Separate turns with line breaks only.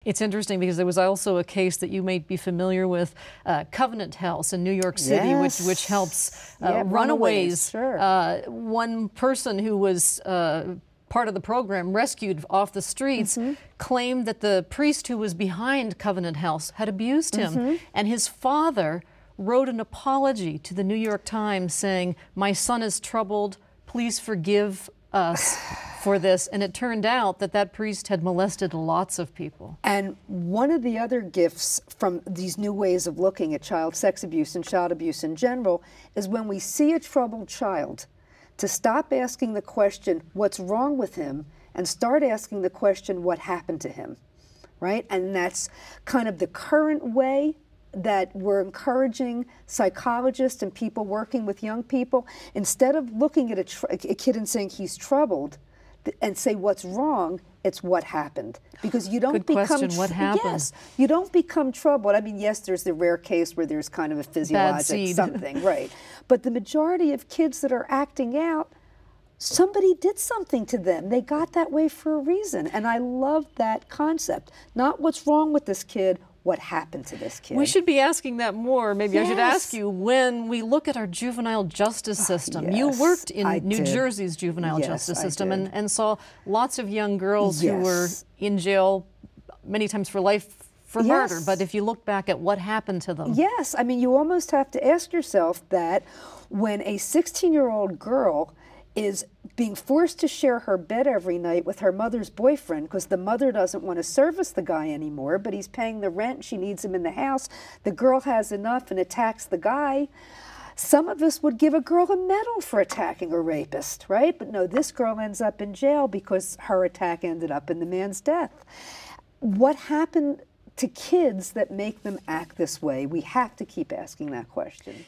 It's interesting because there was also a case that you may be familiar with, Covenant House in New York City,
Yes.
which helps
Yeah,
runaways.
sure.
One person who was part of the program, rescued off the streets, claimed that the priest who was behind Covenant House had abused him, and his father wrote an apology to the New York Times saying, "My son is troubled, please forgive us for this." And it turned out that that priest had molested lots of people.
And one of the other gifts from these new ways of looking at child sex abuse and child abuse in general is when we see a troubled child, to stop asking the question, what's wrong with him, and start asking the question, what happened to him, right? And that's kind of the current way that we're encouraging psychologists and people working with young people, instead of looking at a kid and saying he's troubled and say what's wrong, it's what happened. Because you don't
Good question, what happened?
Yes, you don't become troubled. I mean, yes, there's the rare case where there's kind of a physiologic something, right? But the majority of kids that are acting out, somebody did something to them. They got that way for a reason. And I love that concept. Not what's wrong with this kid, what happened to this kid.
We should be asking that more. Maybe
Yes.
I should ask you, when we look at our juvenile justice system,
Yes,
you worked in
I
New
did.
Jersey's juvenile
Yes,
justice
I
system
did.
and saw lots of young girls who were
Yes.
in jail many times for life for murder.
Yes.
But if you look back at what happened to them.
Yes, I mean, you almost have to ask yourself that when a 16-year-old girl is being forced to share her bed every night with her mother's boyfriend because the mother doesn't want to service the guy anymore, but he's paying the rent, she needs him in the house, the girl has enough and attacks the guy. Some of us would give a girl a medal for attacking a rapist, right? But no, this girl ends up in jail because her attack ended up in the man's death. What happened to kids that make them act this way? We have to keep asking that question.